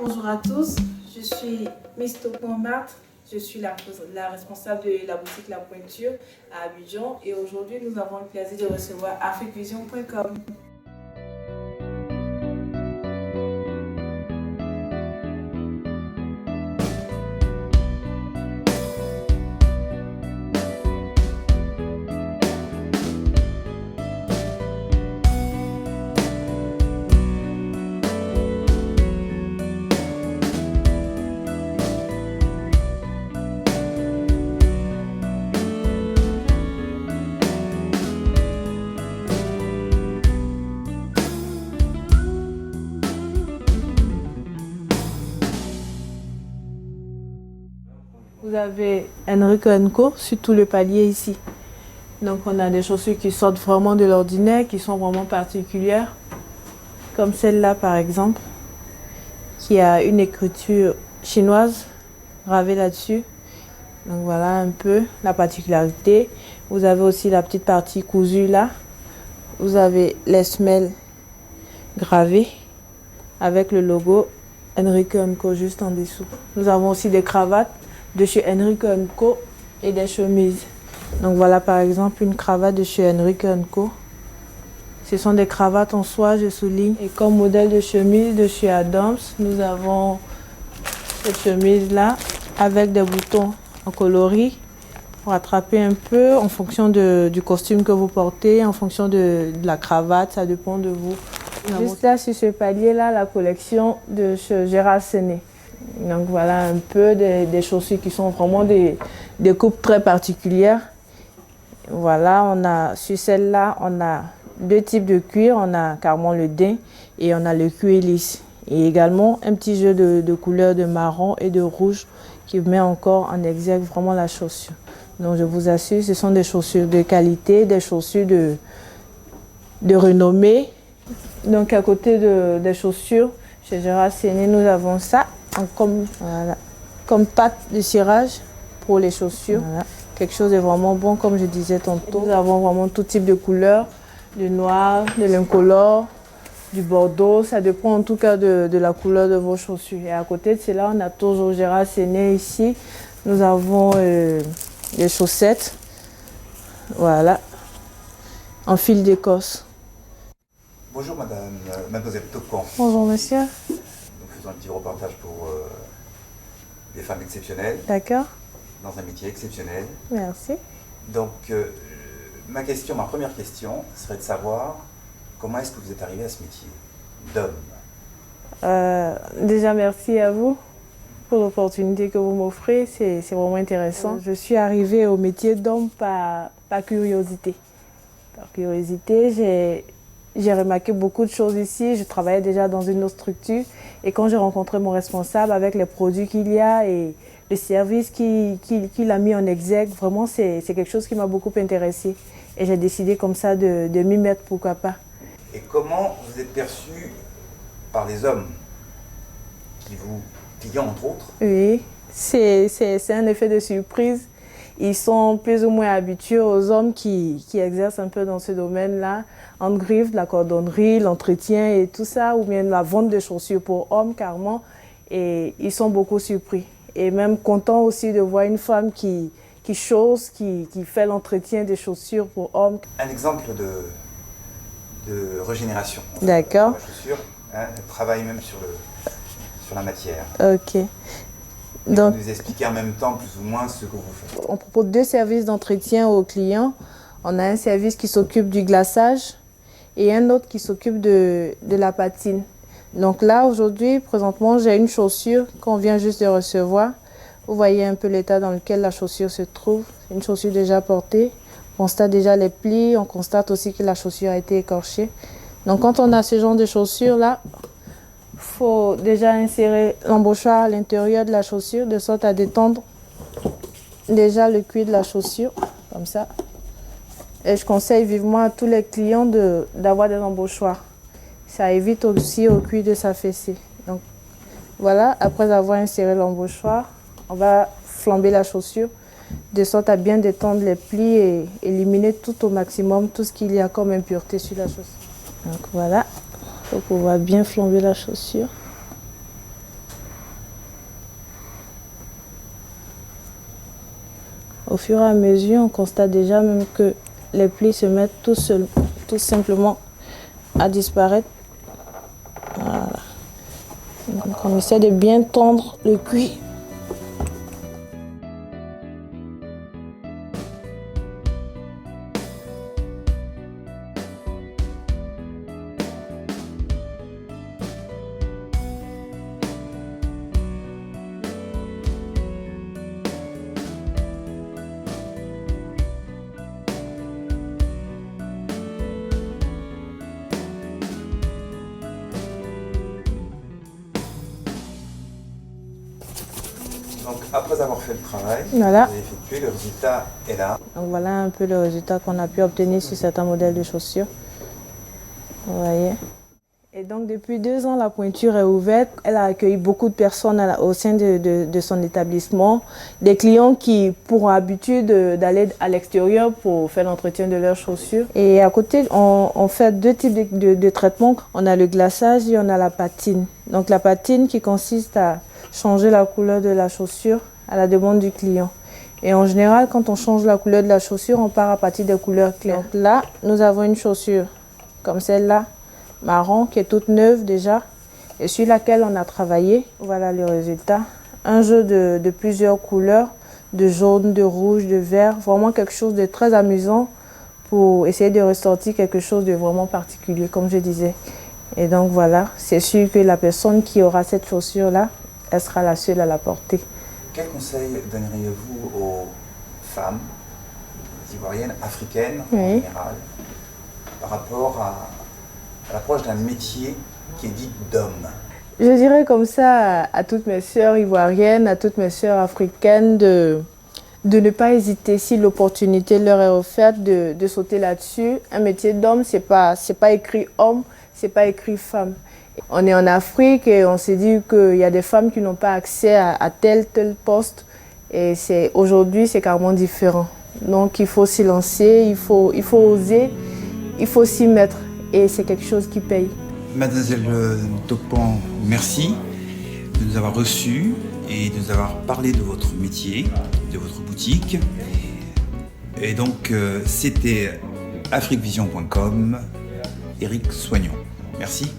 Bonjour à tous, je suis Miss Tokmo Marthe, je suis la responsable de la boutique La Pointure à Abidjan et aujourd'hui nous avons le plaisir de recevoir afriquevision.com. Vous avez Henrico & Co sur tout le palier ici. Donc on a des chaussures qui sortent vraiment de l'ordinaire, qui sont vraiment particulières. Comme celle-là par exemple, qui a une écriture chinoise gravée là-dessus. Donc voilà un peu la particularité. Vous avez aussi la petite partie cousue là. Vous avez les semelles gravées avec le logo Henrico & Co juste en dessous. Nous avons aussi des cravates de chez Henrico & Co et des chemises. Donc voilà par exemple une cravate de chez Henrico & Co. Ce sont des cravates en soie, je souligne. Et comme modèle de chemise de chez Adams, nous avons cette chemise là avec des boutons en coloris pour attraper un peu en fonction du costume que vous portez, en fonction de la cravate, ça dépend de vous. Juste là sur ce palier là, la collection de chez Gérard Séné. Donc voilà un peu des chaussures qui sont vraiment des coupes très particulières. Voilà, on a sur celle-là, on a deux types de cuir. On a carrément le daim et on a le cuir lisse. Et également un petit jeu de couleurs de marron et de rouge qui met encore en exergue vraiment la chaussure. Donc je vous assure, ce sont des chaussures de qualité, des chaussures de renommée. Donc à côté des chaussures, chez Gérard Séné, nous avons ça. Comme pâte de cirage pour les chaussures. Voilà. Quelque chose de vraiment bon, comme je disais tantôt. Nous avons vraiment tout type de couleurs, du noir, de l'incolore, du bordeaux. Ça dépend en tout cas de la couleur de vos chaussures. Et à côté de cela, on a toujours Gérard Séné ici. Nous avons des chaussettes, voilà, en fil d'Écosse. Bonjour mademoiselle Tokmo. Bonjour monsieur. Nous faisons un petit reportage pour des femmes exceptionnelles. D'accord. Dans un métier exceptionnel. Merci. Donc ma première question serait de savoir comment est-ce que vous êtes arrivé à ce métier d'homme. Déjà merci à vous pour l'opportunité que vous m'offrez, c'est vraiment intéressant. Je suis arrivée au métier d'homme par curiosité. Par curiosité, j'ai remarqué beaucoup de choses ici. Je travaillais déjà dans une autre structure et quand j'ai rencontré mon responsable avec les produits qu'il y a et le service qu'il a mis en exergue, vraiment c'est quelque chose qui m'a beaucoup intéressée. Et j'ai décidé comme ça de m'y mettre, pourquoi pas. Et comment vous êtes perçu par les hommes qui vous clients entre autres? Oui, c'est un effet de surprise. Ils sont plus ou moins habitués aux hommes qui exercent un peu dans ce domaine-là, en griffe, la cordonnerie, l'entretien et tout ça, ou bien la vente de chaussures pour hommes carrément. Et ils sont beaucoup surpris. Et même contents aussi de voir une femme qui chausse, qui fait l'entretien des chaussures pour hommes. Un exemple de régénération. D'accord. La chaussure, hein, elle travaille même sur la matière. Ok. Donc, vous expliquer en même temps plus ou moins ce que vous faites. On propose deux services d'entretien aux clients. On a un service qui s'occupe du glaçage et un autre qui s'occupe de la patine. Donc là, aujourd'hui, présentement, j'ai une chaussure qu'on vient juste de recevoir. Vous voyez un peu l'état dans lequel la chaussure se trouve. C'est une chaussure déjà portée. On constate déjà les plis. On constate aussi que la chaussure a été écorchée. Donc quand on a ce genre de chaussure-là, il faut déjà insérer l'embauchoir à l'intérieur de la chaussure de sorte à détendre déjà le cuir de la chaussure, comme ça. Et je conseille vivement à tous les clients d'avoir des embauchoirs. Ça évite aussi au cuir de s'affaisser. Donc voilà, après avoir inséré l'embauchoir, on va flamber la chaussure de sorte à bien détendre les plis et éliminer tout au maximum tout ce qu'il y a comme impureté sur la chaussure. Donc voilà, il faut pouvoir bien flamber la chaussure. Au fur et à mesure, on constate déjà même que les plis se mettent tout simplement à disparaître. Voilà. Donc on essaie de bien tendre le cuir. Donc après avoir fait le travail, Voilà. vous avez effectué, le résultat est là. Donc voilà un peu le résultat qu'on a pu obtenir sur certains modèles de chaussures. Vous voyez. Et donc depuis 2 ans, la pointure est ouverte. Elle a accueilli beaucoup de personnes au sein de son établissement. Des clients qui ont l'habitude d'aller à l'extérieur pour faire l'entretien de leurs chaussures. Et à côté, on fait 2 types de traitements. On a le glaçage et on a la patine. Donc la patine qui consiste à changer la couleur de la chaussure à la demande du client. Et en général, quand on change la couleur de la chaussure, on part à partir des couleurs claires. Donc là, nous avons une chaussure comme celle-là, marron, qui est toute neuve déjà, et sur laquelle on a travaillé. Voilà le résultat. Un jeu de plusieurs couleurs, de jaune, de rouge, de vert, vraiment quelque chose de très amusant pour essayer de ressortir quelque chose de vraiment particulier, comme je disais. Et donc voilà, c'est sûr que la personne qui aura cette chaussure-là, elle sera la seule à la porter. Quel conseil donneriez-vous aux femmes ivoiriennes, africaines en général, par rapport à l'approche d'un métier qui est dit d'homme? Je dirais comme ça à toutes mes sœurs ivoiriennes, à toutes mes sœurs africaines de ne pas hésiter, si l'opportunité leur est offerte, de sauter là-dessus. Un métier d'homme, c'est pas écrit homme, c'est pas écrit femme. On est en Afrique et on s'est dit qu'il y a des femmes qui n'ont pas accès à tel poste. Et aujourd'hui, c'est carrément différent. Donc il faut s'y lancer, il faut oser, il faut s'y mettre. Et c'est quelque chose qui paye. Mademoiselle Tokpan, merci de nous avoir reçus et de nous avoir parlé de votre métier, de votre boutique. Et donc, c'était afriquevision.com, Eric Soignon. Merci.